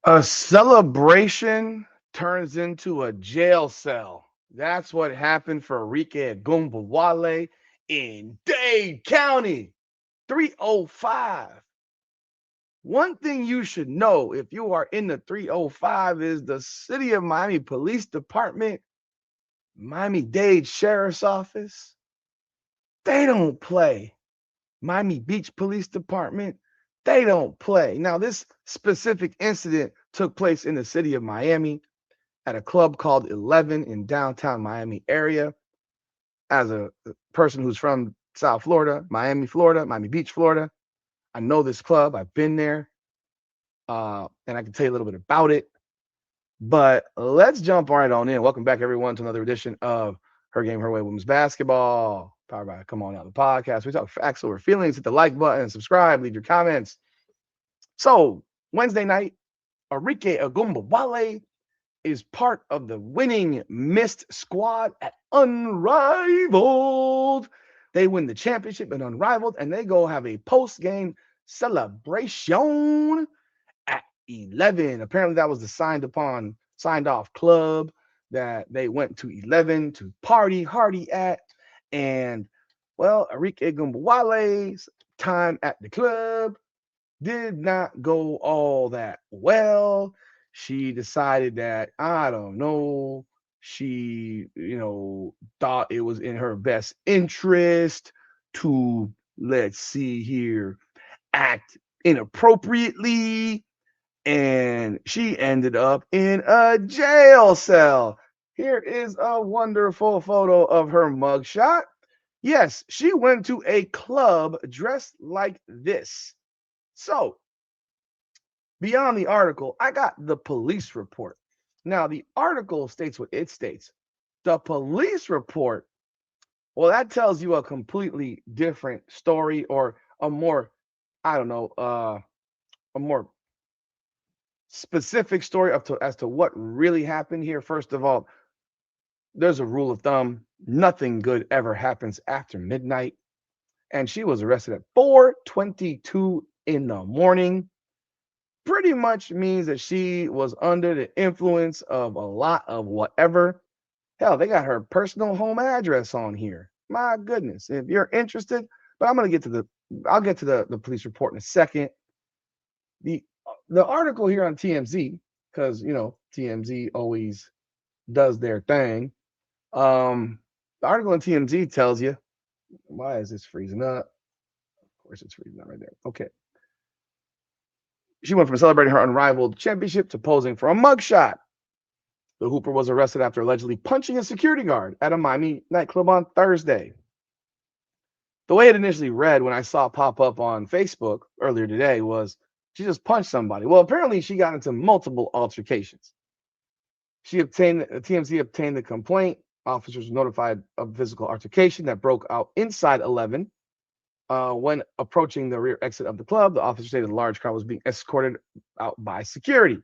A celebration turns into a jail cell. That's what happened for Arike Ogunbowale in Dade County. 305. One thing you should know if you are in the 305 is the City of Miami Police Department, Miami-Dade Sheriff's Office. They don't play. Miami Beach Police Department, they don't play. Now, this specific incident took place in the city of Miami at a club called 11 in downtown Miami area. As a person who's from South Florida, Miami Beach, Florida, I know this club. I've been there, and I can tell you a little bit about it. But let's jump right on in. Welcome back, everyone, to another edition of Her Game, Her Way Women's Basketball, powered by Come On Out the podcast. We talk facts over feelings. Hit the like button, subscribe, leave your comments. So, Wednesday night, Arike Ogunbowale is part of the winning Mist squad at Unrivaled. They win the championship at Unrivaled, and they go have a post-game celebration at 11. Apparently, that was the signed off club that they went to 11 to party hardy at. And, well, Arike Ogunbowale's time at the club did not go all that well. She decided that, I don't know, she, thought it was in her best interest to, let's see here, act inappropriately, and she ended up in a jail cell. Here is a wonderful photo of her mugshot. Yes, she went to a club dressed like this. So, beyond the article, I got the police report. Now, the article states what it states. The police report, well, that tells you a completely different story, or a more, I don't know, a more specific story as to what really happened here. First of all, there's a rule of thumb: nothing good ever happens after midnight. And she was arrested at 4:22 in the morning. Pretty much means that she was under the influence of a lot of whatever. Hell, they got her personal home address on here. My goodness. If you're interested, but I'll get to the police report in a second. The article here on TMZ, because TMZ always does their thing. The article on TMZ tells you, why is this freezing up? Of course it's freezing up right there. Okay. She went from celebrating her Unrivaled Championship to posing for a mugshot. The Hooper was arrested after allegedly punching a security guard at a Miami nightclub on Thursday. The way it initially read when I saw it pop up on Facebook earlier today was she just punched somebody. Well, apparently she got into multiple altercations. TMZ obtained the complaint. Officers were notified of physical altercation that broke out inside 11. When approaching the rear exit of the club, the officer stated a large crowd was being escorted out by security.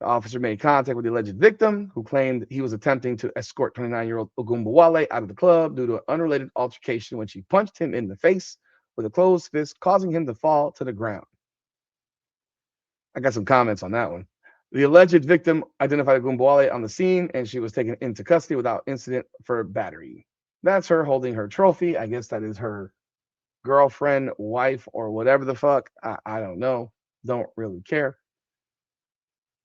The officer made contact with the alleged victim, who claimed he was attempting to escort 29-year-old Ogunbowale out of the club due to an unrelated altercation when she punched him in the face with a closed fist, causing him to fall to the ground. I got some comments on that one. The alleged victim identified Ogunbowale on the scene, and she was taken into custody without incident for battery. That's her holding her trophy. I guess that is her girlfriend, wife, or whatever the fuck. I don't know. Don't really care.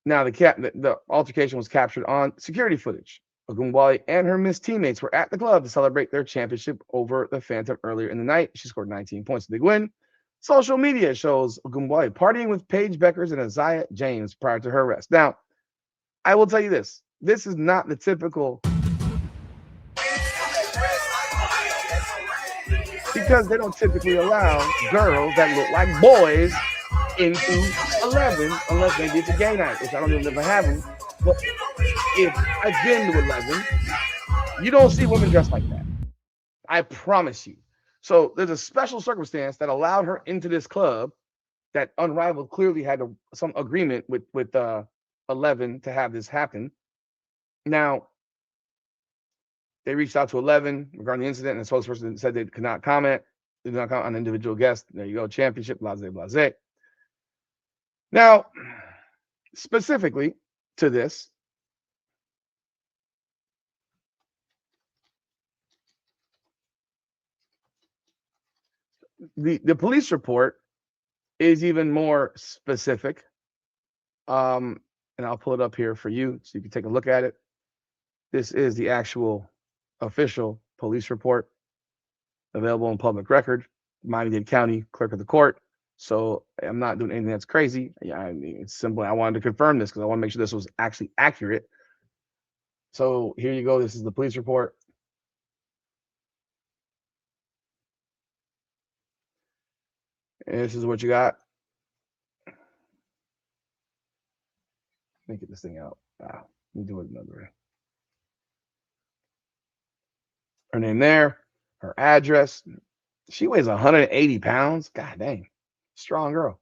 Now, the altercation was captured on security footage. Ogunbowale and her Miss teammates were at the club to celebrate their championship over the Phantom earlier in the night. She scored 19 points, big win. Social media shows Ogunbowale partying with Paige Beckers and Isaiah James prior to her arrest. Now, I will tell you this. This is not the typical, because they don't typically allow girls that look like boys into 11 unless maybe it's a gay night, which I don't even ever have them. But if I've been to 11, you don't see women dressed like that. I promise you. So there's a special circumstance that allowed her into this club that Unrivaled clearly had some agreement with 11 to have this happen. Now, they reached out to 11 regarding the incident, and the spokesperson said they could not comment. They did not comment on individual guests. There you go, championship, blase, blase. Now, specifically to this, the police report is even more specific. And I'll pull it up here for you so you can take a look at it. This is the actual official police report available in public record, Miami-Dade County Clerk of the Court. So I'm not doing anything that's crazy. Yeah, I mean, it's simple. I wanted to confirm this because I want to make sure this was actually accurate. So here you go. This is the police report. And this is what you got. Let me get this thing out. Let me do it another way. Her name there, her address. She weighs 180 pounds. God dang. Strong girl.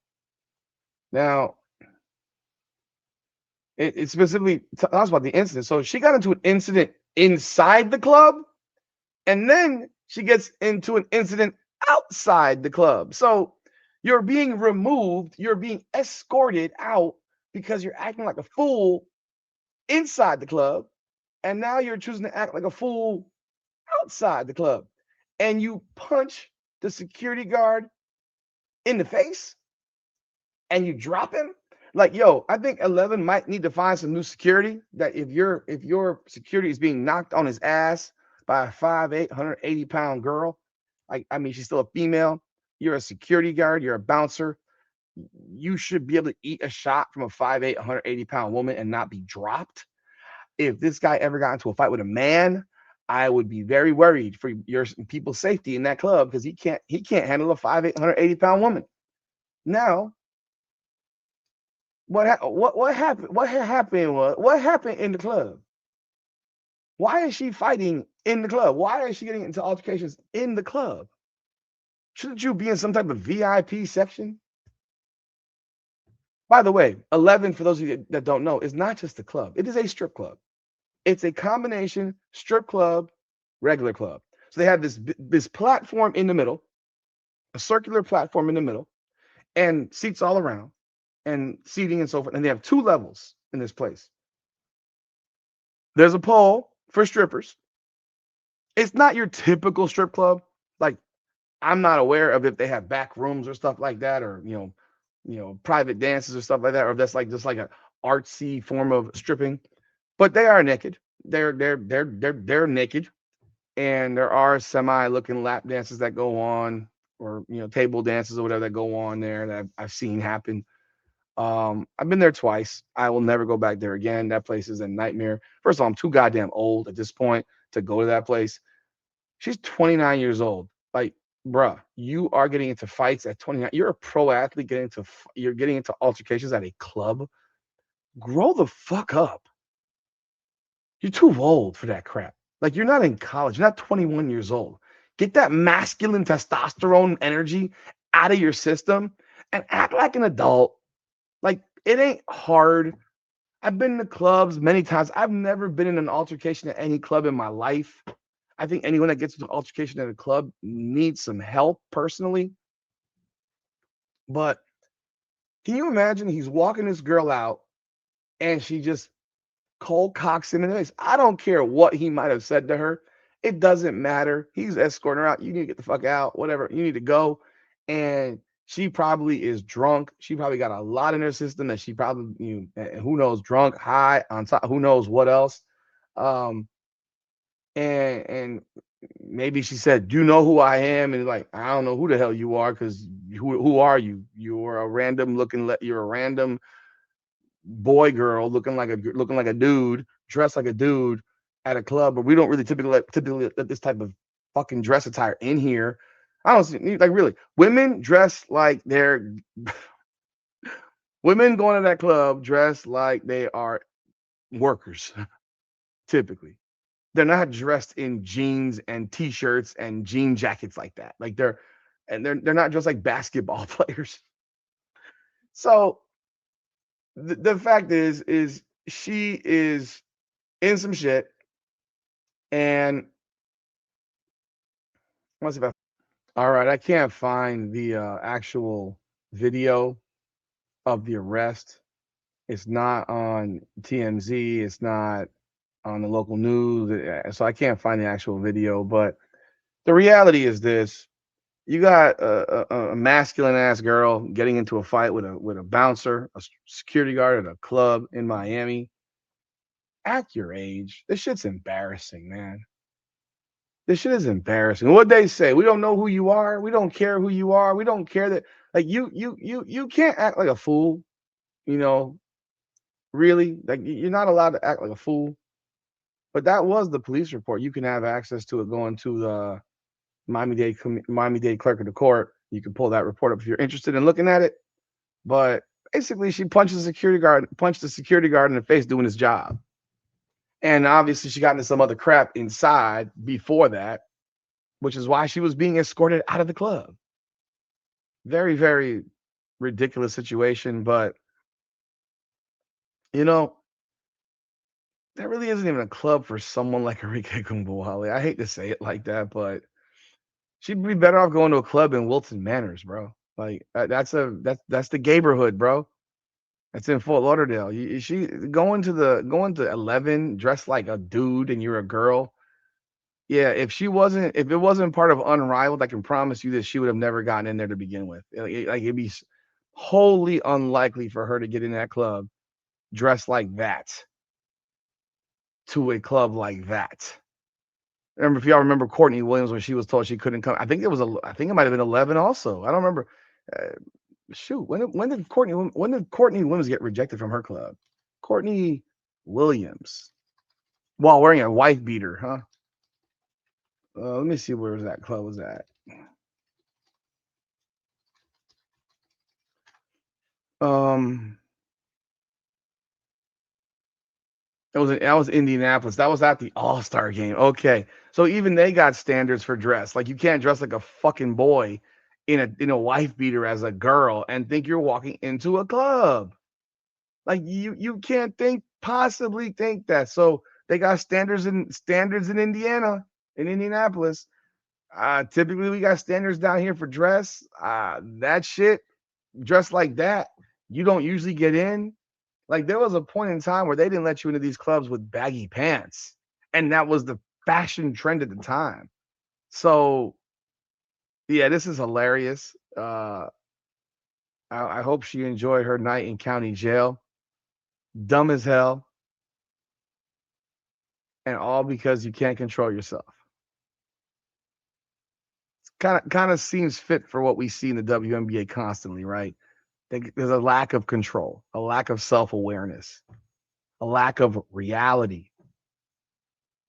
Now, it specifically talks about the incident. So she got into an incident inside the club, and then she gets into an incident outside the club. So you're being removed, you're being escorted out because you're acting like a fool inside the club, and now you're choosing to act like a fool outside the club. And you punch the security guard in the face and you drop him. Like, yo, I think 11 might need to find some new security. That if your security is being knocked on his ass by a 5'8", 180-pound girl, like, I mean, she's still a female. You're a security guard. You're a bouncer. You should be able to eat a shot from a 5'8", 180-pound woman and not be dropped. If this guy ever got into a fight with a man, I would be very worried for your people's safety in that club because he can't handle a 5'8", 180-pound woman. Now, what happened? What happened in the club? Why is she fighting in the club? Why is she getting into altercations in the club? Shouldn't you be in some type of VIP section? By the way, 11, for those of you that don't know, is not just a club. It is a strip club. It's a combination strip club, regular club. So they have this platform in the middle, a circular platform in the middle, and seats all around, and seating and so forth. And they have 2 levels in this place. There's a pole for strippers. It's not your typical strip club. Like, I'm not aware of if they have back rooms or stuff like that, or private dances or stuff like that, or if that's like just like a artsy form of stripping. But they are naked. They're naked, and there are semi-looking lap dances that go on, or table dances or whatever that go on there that I've seen happen. I've been there twice. I will never go back there again. That place is a nightmare. First of all, I'm too goddamn old at this point to go to that place. She's 29 years old. Like, bruh, you are getting into fights at 29. You're a pro athlete you're getting into altercations at a club. Grow the fuck up. You're too old for that crap. Like, you're not in college. You're not 21 years old. Get that masculine testosterone energy out of your system and act like an adult. Like, it ain't hard. I've been to clubs many times. I've never been in an altercation at any club in my life. I think anyone that gets into an altercation at a club needs some help personally. But can you imagine he's walking this girl out and she just cold cocks him in the face? I don't care what he might have said to her. It doesn't matter. He's escorting her out. You need to get the fuck out, whatever. You need to go. And she probably is drunk. She probably got a lot in her system that she probably, who knows, drunk, high, on top, who knows what else. Um, and maybe she said, "Do you know who I am?" And like, I don't know who the hell you are, because who are you? You're a random boy girl looking like a dude, dressed like a dude at a club, but we don't really typically let this type of fucking dress attire in here. I don't see, like, really, women dress like they're women going to that club dress like they are workers. Typically, they're not dressed in jeans and t-shirts and jean jackets like that. Like, they're not dressed like basketball players. So the fact is she is in some shit. And let's see if all right, I can't find the actual video of the arrest. It's not on TMZ. It's not on the local news. So I can't find the actual video. But the reality is this: you got a masculine ass girl getting into a fight with a bouncer, a security guard at a club in Miami. At your age, this shit's embarrassing, man. This shit is embarrassing. What they say, we don't know who you are. We don't care who you are. We don't care that like you can't act like a fool, you know, really. Like you're not allowed to act like a fool. But that was the police report. You can have access to it going to the Miami-Dade clerk of the court. You can pull that report up if you're interested in looking at it. But basically she punched the security guard in the face doing his job. And obviously she got into some other crap inside before that, which is why she was being escorted out of the club. Very, very ridiculous situation. But, you know, that really isn't even a club for someone like Arike Ogunbowale. I hate to say it like that, but she'd be better off going to a club in Wilton Manors, bro. Like that's the neighborhood, bro. That's in Fort Lauderdale. She going to 11 dressed like a dude and you're a girl. Yeah, if it wasn't part of Unrivaled, I can promise you that she would have never gotten in there to begin with. Like it'd be wholly unlikely for her to get in that club dressed like that to a club like that. Remember, if y'all remember Courtney Williams when she was told she couldn't come, I think it might have been 11 also. I don't remember. Uh, Shoot, when did Courtney Williams get rejected from her club? Courtney Williams while wearing a wife beater, huh? Let me see where that club was at. Um, that was Indianapolis. That was at the All-Star game. Okay. So even they got standards for dress. Like you can't dress like a fucking boy in a wife beater as a girl and think you're walking into a club. Like you can't possibly think that. So they got standards in Indianapolis. Typically we got standards down here for dress. That shit, dressed like that, you don't usually get in. Like there was a point in time where they didn't let you into these clubs with baggy pants, and that was the fashion trend at the time. So yeah, this is hilarious. I hope she enjoyed her night in county jail. Dumb as hell, and all because you can't control yourself. Kind of seems fit for what we see in the WNBA constantly, right? There's a lack of control, a lack of self-awareness, a lack of reality.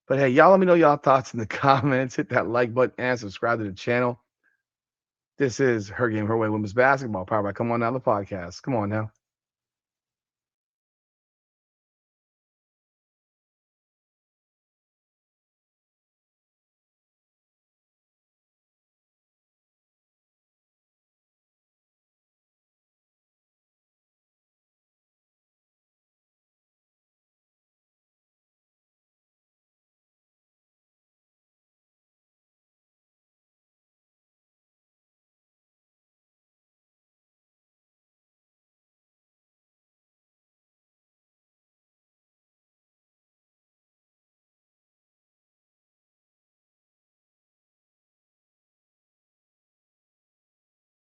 But hey, y'all let me know y'all thoughts in the comments. Hit that like button and subscribe to the channel. This is Her Game, Her Way Women's Basketball, powered by Come On Now, the podcast. Come on now.